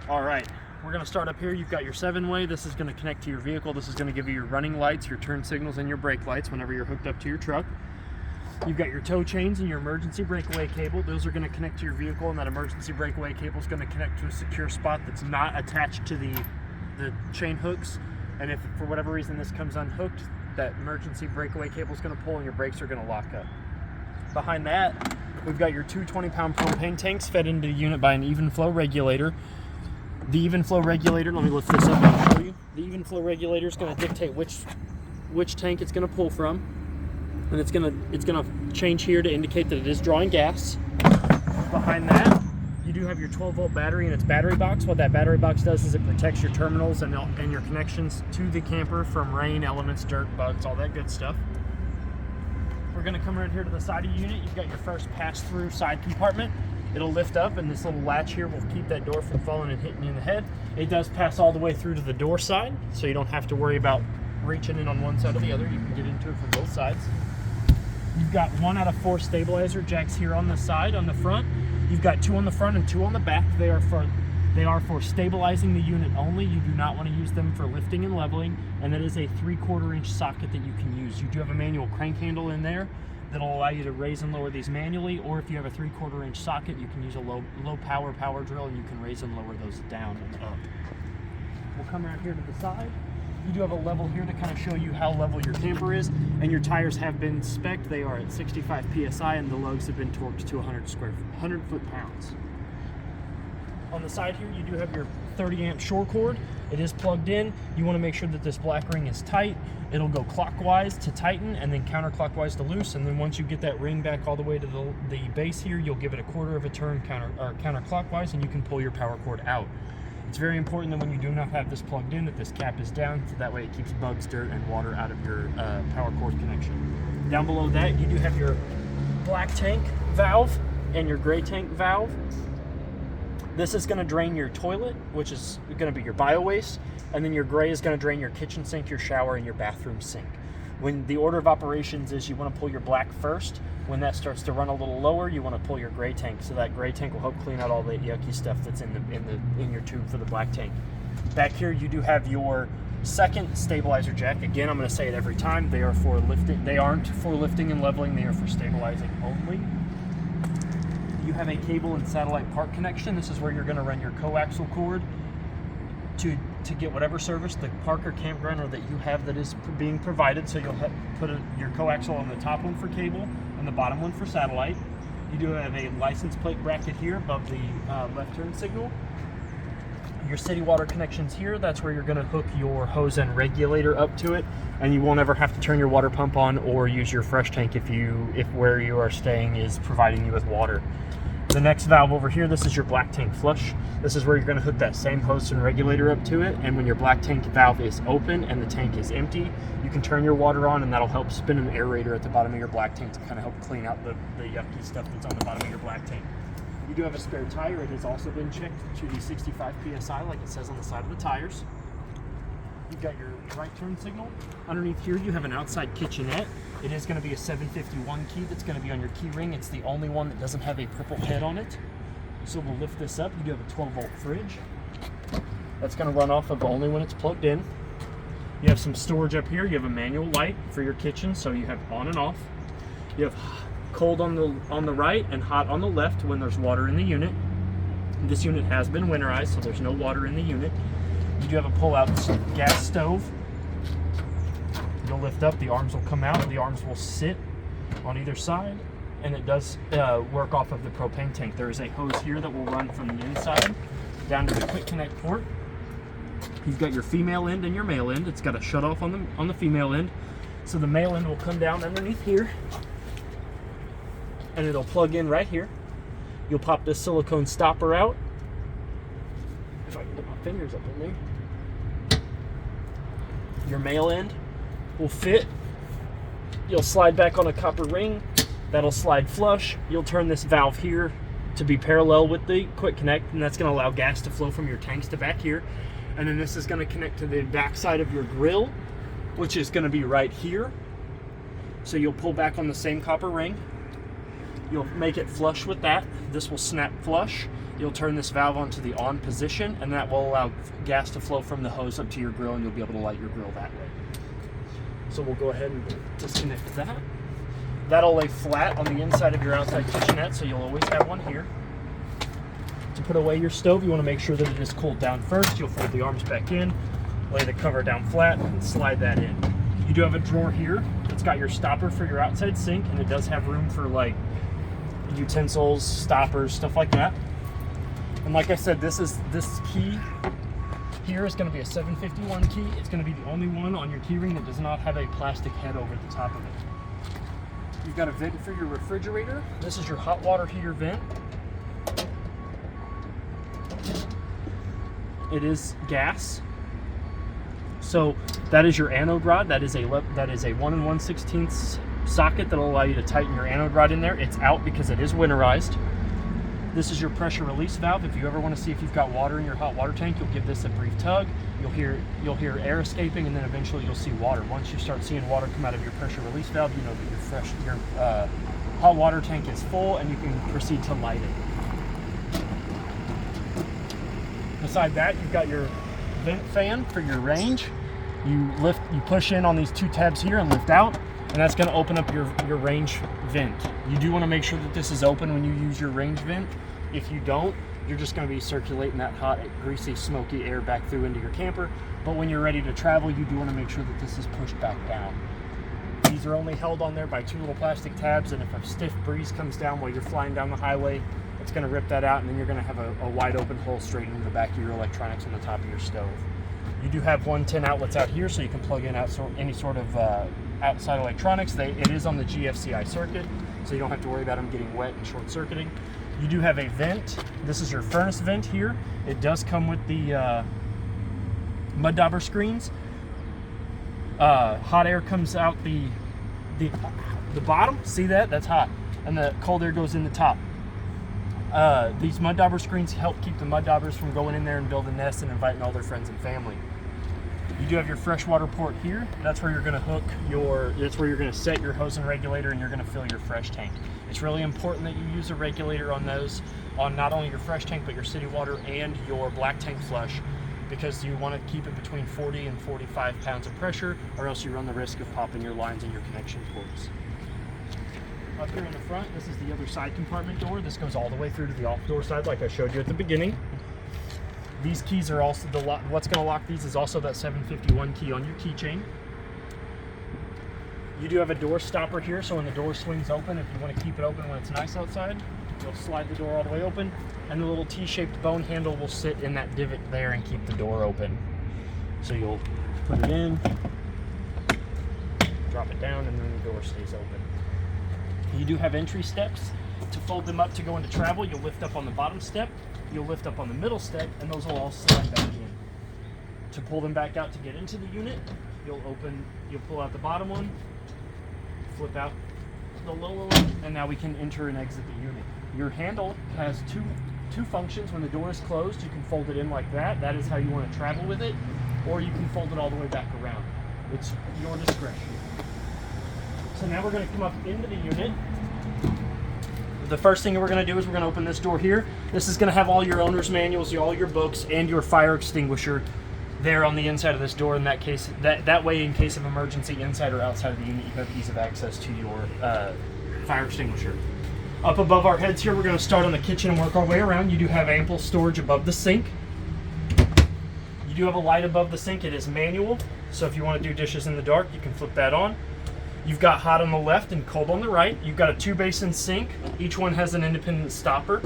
All right, we're gonna start up here. You've got your 7-way. This is gonna connect to your vehicle. This is gonna give you your running lights, your turn signals, and your brake lights whenever you're hooked up to your truck. You've got your tow chains and your emergency breakaway cable. Those are gonna connect to your vehicle, and that emergency breakaway cable is gonna connect to a secure spot that's not attached to the chain hooks. And if for whatever reason this comes unhooked, that emergency breakaway cable is gonna pull and your brakes are gonna lock up. Behind that, we've got your two 20-pound propane tanks fed into the unit by an even flow regulator. The even flow regulator, let me lift this up and show you. The even flow regulator is going to dictate which tank it's going to pull from, and it's going to change here to indicate that it is drawing gas. Behind that, you do have your 12-volt battery and its battery box. What that battery box does is it protects your terminals and your connections to the camper from rain, elements, dirt, bugs, all that good stuff. We're going to come right here to the side of the unit. You've got your first pass-through side compartment. It'll lift up, and this little latch here will keep that door from falling and hitting you in the head. It does pass all the way through to the door side, so you don't have to worry about reaching in on one side or the other. You can get into it from both sides. You've got 1 out of 4 stabilizer jacks here on the side, on the front. You've got 2 on the front and 2 on the back. They are for stabilizing the unit only. You do not want to use them for lifting and leveling, and that is a 3/4 inch socket that you can use. You do have a manual crank handle in there that'll allow you to raise and lower these manually, or if you have a 3/4 inch socket, you can use a low power drill and you can raise and lower those down and up. We'll come around here to the side. You do have a level here to kind of show you how level your camper is, and your tires have been spec'd. They are at 65 PSI and the lugs have been torqued to 100 foot-pounds. On the side here, you do have your 30 amp shore cord. It is plugged in. You want to make sure that this black ring is tight. It'll go clockwise to tighten and then counterclockwise to loose. And then once you get that ring back all the way to the base here, you'll give it a 1/4 of a turn counterclockwise, and you can pull your power cord out. It's very important that when you do not have this plugged in, that this cap is down, so that way it keeps bugs, dirt, and water out of your power cord connection. Down below that, you do have your black tank valve and your gray tank valve. This is going to drain your toilet, which is going to be your bio waste, and then your gray is going to drain your kitchen sink, your shower, and your bathroom sink. When the order of operations is you want to pull your black first. When that starts to run a little lower, you want to pull your gray tank, so that gray tank will help clean out all the yucky stuff that's in your tube for the black tank. Back here, you do have your second stabilizer jack. Again, I'm going to say it every time. They are for lifting. They aren't for lifting and leveling. They are for stabilizing only. You have a cable and satellite park connection. This is where you're going to run your coaxial cord to get whatever service the park or campground or that you have that is being provided. So you'll put your coaxial on the top one for cable and the bottom one for satellite. You do have a license plate bracket here above the left turn signal. Your city water connections here. That's where you're going to hook your hose and regulator up to it, and you won't ever have to turn your water pump on or use your fresh tank if where you are staying is providing you with water. The next valve over here, this is your black tank flush. This is where you're going to hook that same hose and regulator up to it, and when your black tank valve is open and the tank is empty, you can turn your water on, and that'll help spin an aerator at the bottom of your black tank to kind of help clean out the yucky stuff that's on the bottom of your black tank. You do have a spare tire. It has also been checked to the 65 PSI like it says on the side of the tires. You've got your right turn signal. Underneath here, you have an outside kitchenette. It is going to be a 751 key that's going to be on your key ring. It's the only one that doesn't have a purple head on it. So we'll lift this up. You do have a 12-volt fridge. That's going to run off of only when it's plugged in. You have some storage up here. You have a manual light for your kitchen, so you have on and off. You have cold on the right and hot on the left when there's water in the unit. This unit has been winterized, so there's no water in the unit. You do have a pull-out gas stove. You'll lift up, the arms will come out, the arms will sit on either side, and it does work off of the propane tank. There is a hose here that will run from the inside down to the quick connect port. You've got your female end and your male end. It's got a shut off on the female end. So the male end will come down underneath here, and it'll plug in right here. You'll pop this silicone stopper out. If I can get my fingers up in there. Your male end will fit. You'll slide back on a copper ring. That'll slide flush. You'll turn this valve here to be parallel with the quick connect, and that's going to allow gas to flow from your tanks to back here. And then this is going to connect to the back side of your grill, which is going to be right here. So you'll pull back on the same copper ring. You'll make it flush with that. This will snap flush. You'll turn this valve onto the on position, and that will allow gas to flow from the hose up to your grill, and you'll be able to light your grill that way. So we'll go ahead and disconnect that. That'll lay flat on the inside of your outside kitchenette, so you'll always have one here. To put away your stove, you want to make sure that it is cooled down first. You'll fold the arms back in, lay the cover down flat, and slide that in. You do have a drawer here. It's got your stopper for your outside sink, and it does have room for like utensils, stoppers, stuff like that. And like I said, this key here is going to be a 751 key. It's going to be the only one on your key ring that does not have a plastic head over the top of it. You've got a vent for your refrigerator. This is your hot water heater vent. It is gas. So that is your anode rod. That is a 1 1/16 socket that will allow you to tighten your anode rod in there. It's out because it is winterized. This is your pressure release valve. If you ever want to see if you've got water in your hot water tank, you'll give this a brief tug. You'll hear air escaping, and then eventually you'll see water. Once you start seeing water come out of your pressure release valve, you know that your hot water tank is full, and you can proceed to light it. Beside that, you've got your vent fan for your range. You push in on these two tabs here and lift out, and that's going to open up your range vent. You do want to make sure that this is open when you use your range vent. If you don't, you're just going to be circulating that hot, greasy, smoky air back through into your camper. But when you're ready to travel, you do want to make sure that this is pushed back down. These are only held on there by two little plastic tabs, and if a stiff breeze comes down while you're flying down the highway, it's going to rip that out, and then you're going to have a wide open hole straight into the back of your electronics on the top of your stove. You do have 110 outlets out here, so you can plug in any sort of outside electronics. It is on the GFCI circuit, so you don't have to worry about them getting wet and short-circuiting. You do have a vent. This is your furnace vent here. It does come with the mud dauber screens. Hot air comes out the bottom. See that? That's hot. And the cold air goes in the top. These mud dauber screens help keep the mud daubers from going in there and building nests and inviting all their friends and family. You do have your freshwater port here. That's where you're going to that's where you're going to set your hose and regulator, and you're going to fill your fresh tank. It's really important that you use a regulator on those, on not only your fresh tank, but your city water and your black tank flush, because you want to keep it between 40 and 45 pounds of pressure, or else you run the risk of popping your lines and your connection ports. Up here in the front, this is the other side compartment door. This goes all the way through to the off door side like I showed you at the beginning. These keys are also what's going to lock these is also that 751 key on your keychain. You do have a door stopper here, so when the door swings open, if you want to keep it open when it's nice outside, you'll slide the door all the way open, and the little T-shaped bone handle will sit in that divot there and keep the door open. So you'll put it in, drop it down, and then the door stays open. You do have entry steps. To fold them up to go into travel, you'll lift up on the bottom step, you'll lift up on the middle step, and those will all slide back in. To pull them back out to get into the unit, you'll pull out the bottom one, flip out the lower one, and now we can enter and exit the unit. Your handle has two functions. When the door is closed, you can fold it in like that. That is how you want to travel with it, or you can fold it all the way back around. It's your discretion. So now we're going to come up into the unit. The first thing we're going to do is we're going to open this door here. This is going to have all your owner's manuals, all your books, and your fire extinguisher there on the inside of this door. In that case, that way, in case of emergency, inside or outside of the unit, you have ease of access to your fire extinguisher. Up above our heads here, we're going to start on the kitchen and work our way around. You do have ample storage above the sink. You do have a light above the sink. It is manual, so if you want to do dishes in the dark, you can flip that on. You've got hot on the left and cold on the right. You've got a 2-basin sink. Each one has an independent stopper.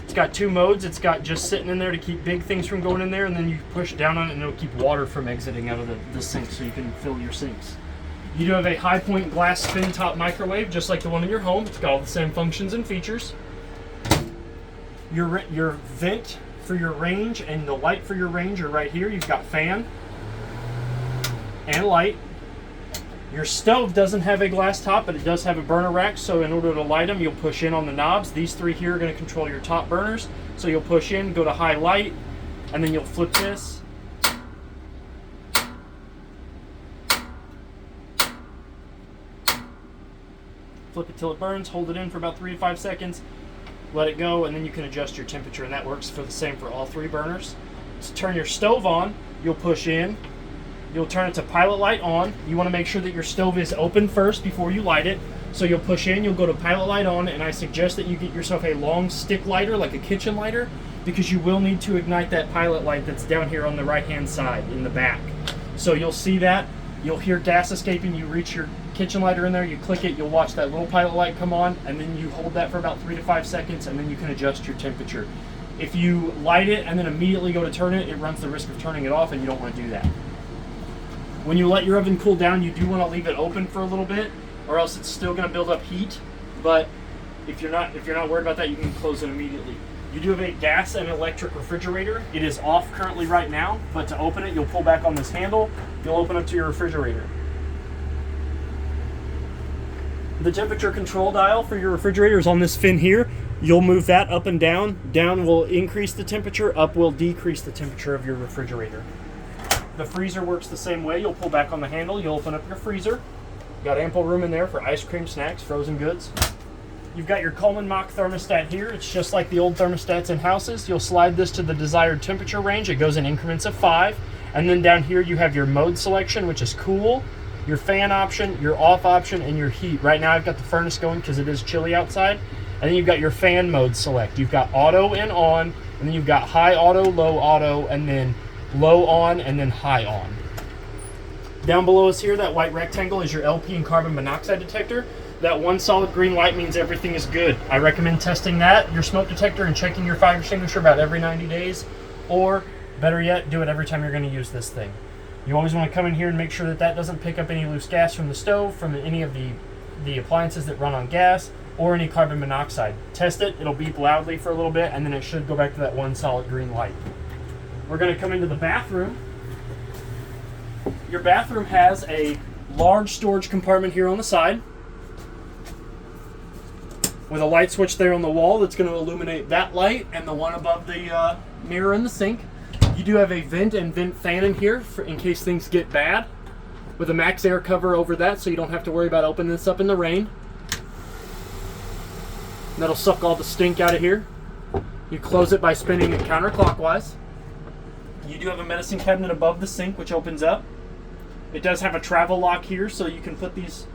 It's got 2 modes. It's got just sitting in there to keep big things from going in there, and then you push down on it and it'll keep water from exiting out of the sink, so you can fill your sinks. You do have a high point glass spin top microwave, just like the one in your home. It's got all the same functions and features. Your vent for your range and the light for your range are right here. You've got fan and light. Your stove doesn't have a glass top, but it does have a burner rack, so in order to light them, you'll push in on the knobs. These 3 here are going to control your top burners, so you'll push in, go to high light, and then you'll flip this. flip it till it burns, hold it in for about 3 to 5 seconds, let it go, and then you can adjust your temperature, and that works for the same for all 3 burners. To turn your stove on, you'll push in, you'll turn it to pilot light on. You want to make sure that your stove is open first before you light it. So you'll push in, you'll go to pilot light on, and I suggest that you get yourself a long stick lighter, like a kitchen lighter, because you will need to ignite that pilot light that's down here on the right-hand side in the back. So you'll see that, you'll hear gas escaping, you reach your kitchen lighter in there, you click it, you'll watch that little pilot light come on, and then you hold that for about 3 to 5 seconds, and then you can adjust your temperature. If you light it and then immediately go to turn it, it runs the risk of turning it off, and you don't want to do that. When you let your oven cool down, you do want to leave it open for a little bit, or else it's still going to build up heat. But if you're not worried about that, you can close it immediately. You do have a gas and electric refrigerator. It is off currently right now, but to open it, you'll pull back on this handle. You'll open up to your refrigerator. The temperature control dial for your refrigerator is on this fin here. You'll move that up and down. Down will increase the temperature, up will decrease the temperature of your refrigerator. The freezer works the same way. You'll pull back on the handle, you'll open up your freezer. Got ample room in there for ice cream, snacks, frozen goods. You've got your Coleman Mach thermostat here. It's just like the old thermostats in houses. You'll slide this to the desired temperature range. It goes in increments of 5. And then down here you have your mode selection, which is cool, your fan option, your off option, and your heat. Right now I've got the furnace going because it is chilly outside. And then you've got your fan mode select. You've got auto and on, and then you've got high auto, low auto, and then low on, and then high on. Down below us here, that white rectangle is your LP and carbon monoxide detector. That one solid green light means everything is good. I recommend testing that, your smoke detector, and checking your fire extinguisher about every 90 days. Or, better yet, do it every time you're going to use this thing. You always want to come in here and make sure that that doesn't pick up any loose gas from the stove, from any of the appliances that run on gas, or any carbon monoxide. Test it, it'll beep loudly for a little bit, and then it should go back to that one solid green light. We're going to come into the bathroom. Your bathroom has a large storage compartment here on the side with a light switch there on the wall that's going to illuminate that light and the one above the mirror in the sink. You do have a vent and vent fan in here in case things get bad, with a max air cover over that so you don't have to worry about opening this up in the rain. And that'll suck all the stink out of here. You close it by spinning it counterclockwise. You do have a medicine cabinet above the sink which opens up. It does have a travel lock here, so you can put this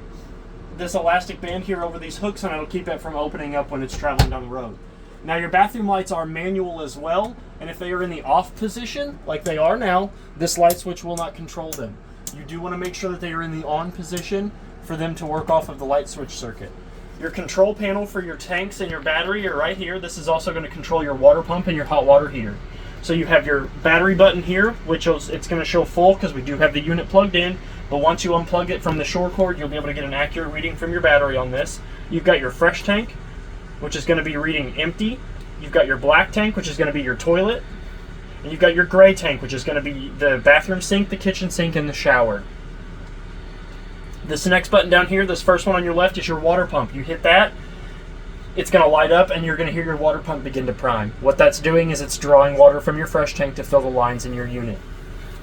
elastic band here over these hooks, and it'll keep it from opening up when it's traveling down the road. Now your bathroom lights are manual as well, and if they are in the off position, like they are now, this light switch will not control them. You do want to make sure that they are in the on position for them to work off of the light switch circuit. Your control panel for your tanks and your battery are right here. This is also going to control your water pump and your hot water heater. So you have your battery button here, which it's going to show full because we do have the unit plugged in, but once you unplug it from the shore cord, you'll be able to get an accurate reading from your battery on this. You've got your fresh tank, which is going to be reading empty. You've got your black tank, which is going to be your toilet. And you've got your gray tank, which is going to be the bathroom sink, the kitchen sink, and the shower. This next button down here, this first one on your left, is your water pump. You hit that, it's going to light up, and you're going to hear your water pump begin to prime. What that's doing is it's drawing water from your fresh tank to fill the lines in your unit.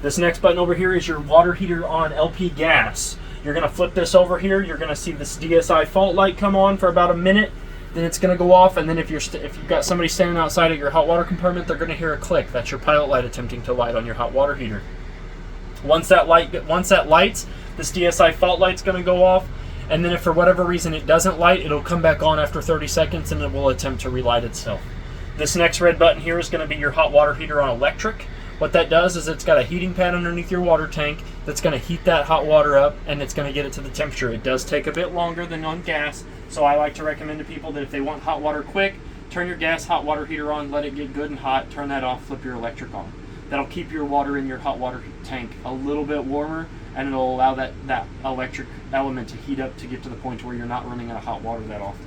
This next button over here is your water heater on LP gas. You're going to flip this over here. You're going to see this DSI fault light come on for about a minute. Then it's going to go off, and then if you've got somebody standing outside of your hot water compartment, they're going to hear a click. That's your pilot light attempting to light on your hot water heater. Once that lights, this DSI fault light's going to go off, and then if for whatever reason it doesn't light, it'll come back on after 30 seconds, and it will attempt to relight itself. This next red button here is going to be your hot water heater on electric. What that does is it's got a heating pad underneath your water tank that's going to heat that hot water up, and it's going to get it to the temperature. It does take a bit longer than on gas, so I like to recommend to people that if they want hot water quick, turn your gas hot water heater on, let it get good and hot, turn that off, flip your electric on. That'll keep your water in your hot water tank a little bit warmer, and it'll allow that electric element to heat up to get to the point where you're not running out of hot water that often.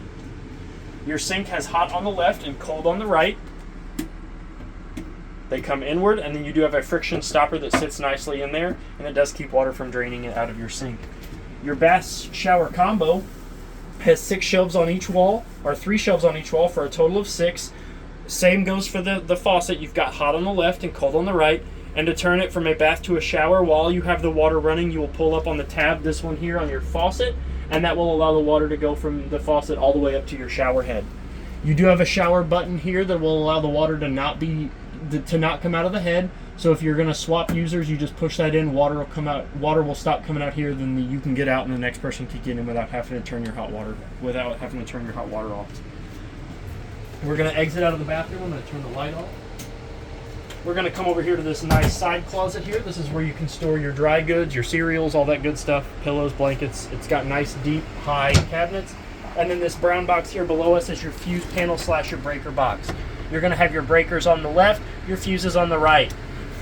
Your sink has hot on the left and cold on the right. They come inward, and then you do have a friction stopper that sits nicely in there, and it does keep water from draining it out of your sink. Your bath shower combo has 6 shelves on each wall, or 3 shelves on each wall for a total of 6. Same goes for the faucet. You've got hot on the left and cold on the right. And to turn it from a bath to a shower, while you have the water running, you will pull up on the tab, this one here on your faucet, and that will allow the water to go from the faucet all the way up to your shower head. You do have a shower button here that will allow the water to not come out of the head. So if you're going to swap users, you just push that in, water will come out, water will stop coming out here, then you can get out and the next person can get in without having to turn your hot water off. We're going to exit out of the bathroom. I'm going to turn the light off. We're going to come over here to this nice side closet here. This is where you can store your dry goods, your cereals, all that good stuff, pillows, blankets. It's got nice, deep, high cabinets. And then this brown box here below us is your fuse panel / your breaker box. You're going to have your breakers on the left, your fuses on the right.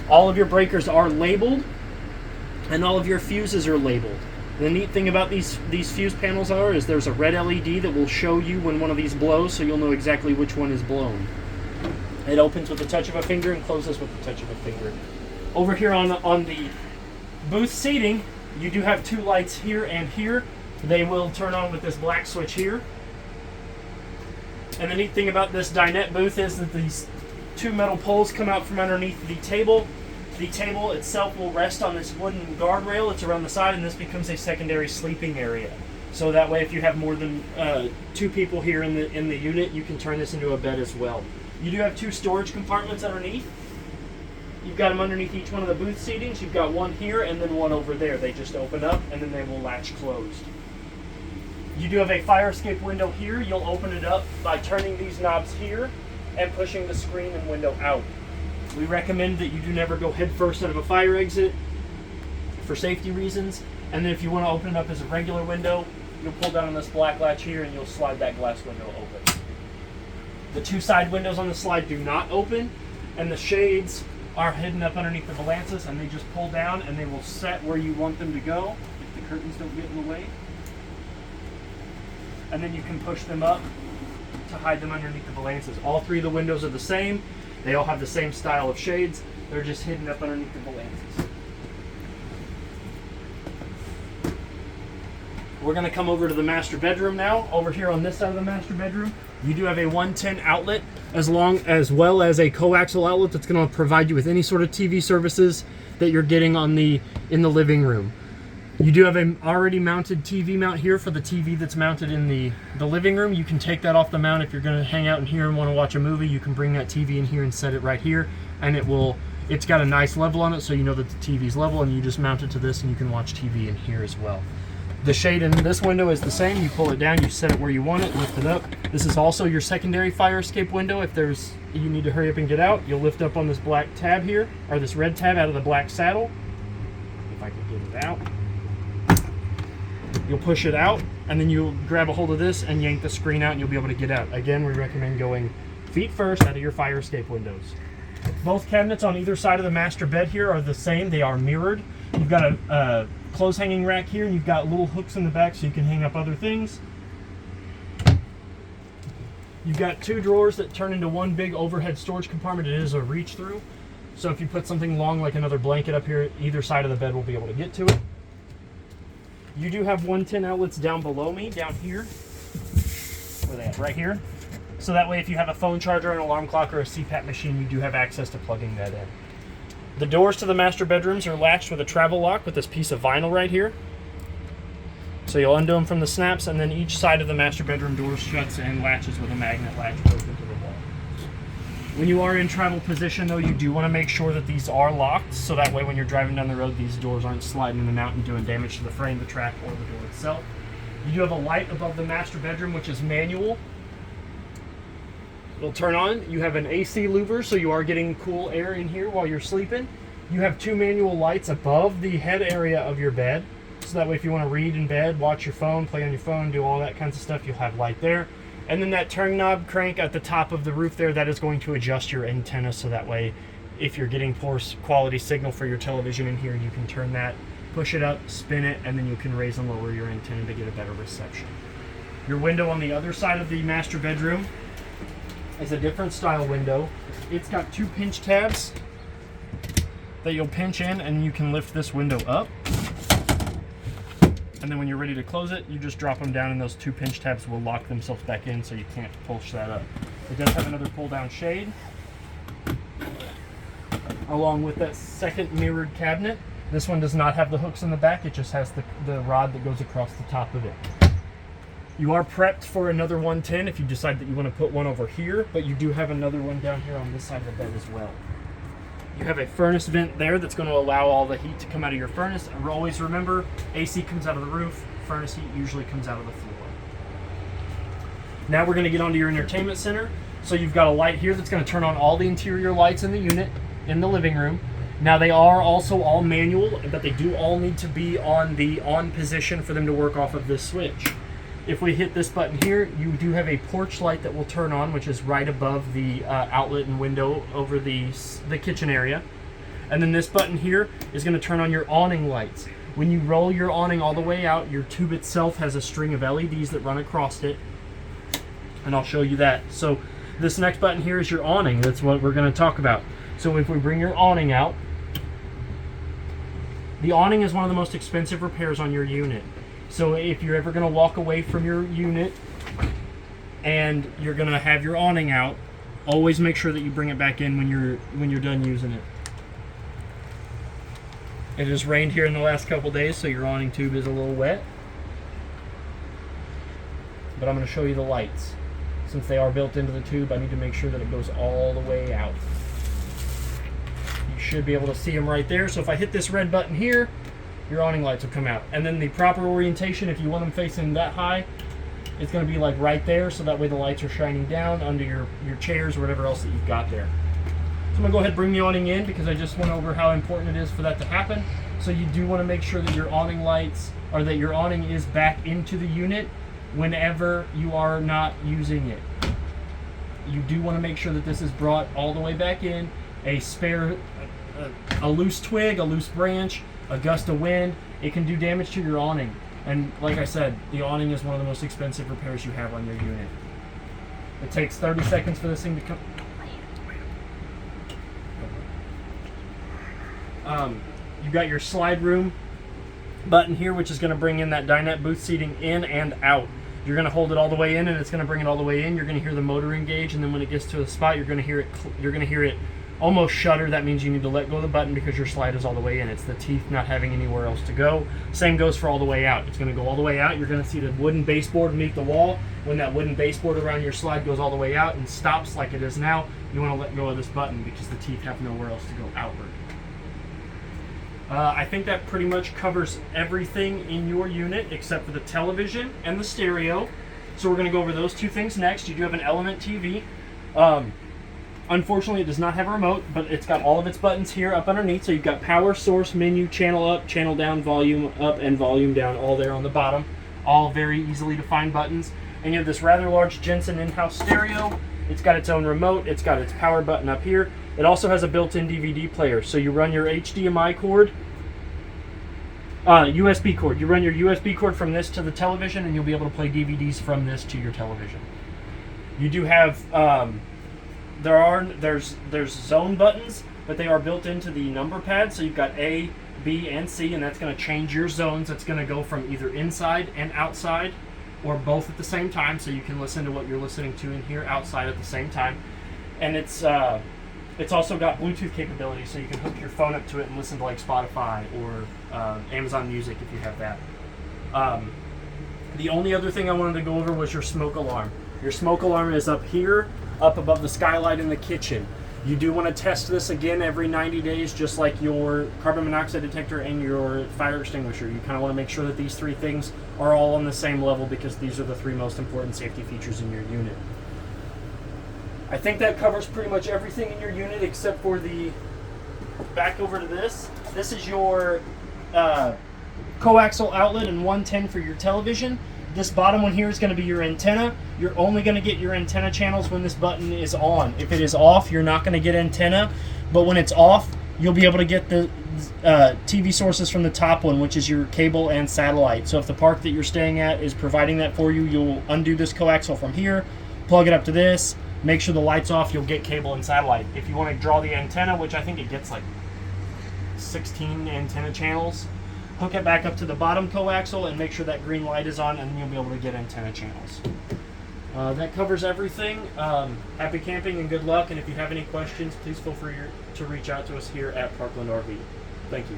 All of your breakers are labeled, and all of your fuses are labeled. The neat thing about these fuse panels is there's a red LED that will show you when one of these blows, so you'll know exactly which one is blown. It opens with the touch of a finger and closes with the touch of a finger. Over here on the booth seating, you do have 2 lights here and here. They will turn on with this black switch here. And the neat thing about this dinette booth is that these 2 metal poles come out from underneath the table. The table itself will rest on this wooden guardrail. It's around the side, and this becomes a secondary sleeping area. So that way, if you have more than 2 people here in the unit, you can turn this into a bed as well. You do have 2 storage compartments underneath. You've got them underneath each one of the booth seatings. You've got one here and then one over there. They just open up and then they will latch closed. You do have a fire escape window here. You'll open it up by turning these knobs here and pushing the screen and window out. We recommend that you do never go head first out of a fire exit for safety reasons. And then if you want to open it up as a regular window, you'll pull down on this black latch here and you'll slide that glass window open. The 2 side windows on the slide do not open, and the shades are hidden up underneath the valances, and they just pull down and they will set where you want them to go if the curtains don't get in the way. And then you can push them up to hide them underneath the valances. All 3 of the windows are the same. They all have the same style of shades. They're just hidden up underneath the valances. We're going to come over to the master bedroom now. Over here on this side of the master bedroom, you do have a 110 outlet as well as a coaxial outlet that's going to provide you with any sort of TV services that you're getting in the living room. You do have an already mounted TV mount here for the TV that's mounted in the living room. You can take that off the mount if you're going to hang out in here and want to watch a movie. You can bring that TV in here and set it right here, and it's got a nice level on it, so you know that the TV's level, and you just mount it to this and you can watch TV in here as well. The shade in this window is the same. You pull it down, you set it where you want it, lift it up. This is also your secondary fire escape window. If you need to hurry up and get out, you'll lift up on this black tab here, or this red tab out of the black saddle. If I can get it out. You'll push it out, and then you'll grab a hold of this and yank the screen out, and you'll be able to get out. Again, we recommend going feet first out of your fire escape windows. Both cabinets on either side of the master bed here are the same. They are mirrored. You've got a clothes hanging rack here, and you've got little hooks in the back so you can hang up other things. You've got 2 drawers that turn into one big overhead storage compartment. It is a reach through, so if you put something long like another blanket up here, either side of the bed will be able to get to it. You do have 110 outlets down below me, down here. Where are they at? Right here. So that way, if you have a phone charger, an alarm clock, or a CPAP machine, you do have access to plugging that in. The doors to the master bedrooms are latched with a travel lock with this piece of vinyl right here. So you'll undo them from the snaps, and then each side of the master bedroom door shuts and latches with a magnet latch built into the wall. When you are in travel position, though, you do want to make sure that these are locked, so that way when you're driving down the road, these doors aren't sliding in and out and doing damage to the frame, the track, or the door itself. You do have a light above the master bedroom, which is manual. It'll turn on. You have an AC louver, so you are getting cool air in here while you're sleeping. You have 2 manual lights above the head area of your bed, so that way if you want to read in bed, watch your phone, play on your phone, do all that kinds of stuff, you'll have light there. And then that turn knob crank at the top of the roof there, that is going to adjust your antenna, so that way if you're getting poor quality signal for your television in here, you can turn that, push it up, spin it, and then you can raise and lower your antenna to get a better reception. Your window on the other side of the master bedroom is a different style window. It's got 2 pinch tabs that you'll pinch in, and you can lift this window up. And then when you're ready to close it, you just drop them down, and those 2 pinch tabs will lock themselves back in, so you can't push that up. It does have another pull-down shade, along with that second mirrored cabinet. This one does not have the hooks in the back, it just has the rod that goes across the top of it. You are prepped for another 110 if you decide that you want to put one over here, but you do have another one down here on this side of the bed as well. You have a furnace vent there that's going to allow all the heat to come out of your furnace. And always remember, AC comes out of the roof, furnace heat usually comes out of the floor. Now we're going to get onto your entertainment center. So you've got a light here that's going to turn on all the interior lights in the unit in the living room. Now they are also all manual, but they do all need to be on the on position for them to work off of this switch. If we hit this button here, you do have a porch light that will turn on, which is right above the outlet and window over the kitchen area. And then this button here is going to turn on your awning lights. When you roll your awning all the way out, your tube itself has a string of LEDs that run across it. And I'll show you that. So this next button here is your awning. That's what we're going to talk about. So if we bring your awning out, the awning is one of the most expensive repairs on your unit. So if you're ever going to walk away from your unit and you're going to have your awning out, always make sure that you bring it back in when you're done using it. It has rained here in the last couple days, so your awning tube is a little wet. But I'm going to show you the lights. Since they are built into the tube, I need to make sure that it goes all the way out. You should be able to see them right there. So if I hit this red button here, your awning lights will come out. And then the proper orientation, if you want them facing that high, it's going to be like right there, so that way the lights are shining down under your chairs or whatever else that you've got there. So I'm going to go ahead and bring the awning in because I just went over how important it is for that to happen. So you do want to make sure that your awning lights, or that your awning is back into the unit whenever you are not using it. You do want to make sure that this is brought all the way back in. A spare, a loose twig, a loose branch, a gust of wind, it can do damage to your awning. And like I said, the awning is one of the most expensive repairs you have on your unit. It takes 30 seconds for this thing to come. You've got your slide room button here, which is going to bring in that dinette booth seating in and out. You're going to hold it all the way in, and it's going to bring it all the way in. You're going to hear the motor engage, and then when it gets to a spot, you're going to hear it almost shudder. That means you need to let go of the button because your slide is all the way in. It's the teeth not having anywhere else to go. Same goes for all the way out. It's going to go all the way out. You're going to see the wooden baseboard meet the wall. When that wooden baseboard around your slide goes all the way out and stops like it is now, you want to let go of this button because the teeth have nowhere else to go outward. I think that pretty much covers everything in your unit except for the television and the stereo. So we're going to go over those two things next. You do have an Element TV. Unfortunately, it does not have a remote, but it's got all of its buttons here up underneath. So you've got power, source, menu, channel up, channel down, volume up, and volume down, all there on the bottom. All very easily to find buttons. And you have this rather large Jensen in-house stereo. It's got its own remote. It's got its power button up here. It also has a built-in DVD player. So you run your HDMI cord, USB cord. You run your USB cord from this to the television, and you'll be able to play DVDs from this to your television. You do have there's zone buttons, but they are built into the number pad. So you've got A, B, and C, and that's going to change your zones. It's going to go from either inside and outside, or both at the same time. So you can listen to what you're listening to in here outside at the same time. And it's also got Bluetooth capability, so you can hook your phone up to it and listen to like Spotify or Amazon Music if you have that. The only other thing I wanted to go over was your smoke alarm. Your smoke alarm is up here, up above the skylight in the kitchen. You do want to test this again every 90 days, just like your carbon monoxide detector and your fire extinguisher. You kind of want to make sure that these three things are all on the same level because these are the three most important safety features in your unit. I think that covers pretty much everything in your unit except for the back over to this. This is your coaxial outlet and 110 for your television. This bottom one here is going to be your antenna. You're only going to get your antenna channels when this button is on. If it is off, you're not going to get antenna, but when it's off, you'll be able to get the TV sources from the top one, which is your cable and satellite. So if the park that you're staying at is providing that for you, you'll undo this coaxial from here, plug it up to this, make sure the light's off, you'll get cable and satellite. If you want to draw the antenna, which I think it gets like 16 antenna channels, hook it back up to the bottom coaxial and make sure that green light is on, and then you'll be able to get antenna channels. That covers everything. Happy camping and good luck, and if you have any questions, please feel free to reach out to us here at Parkland RV. Thank you.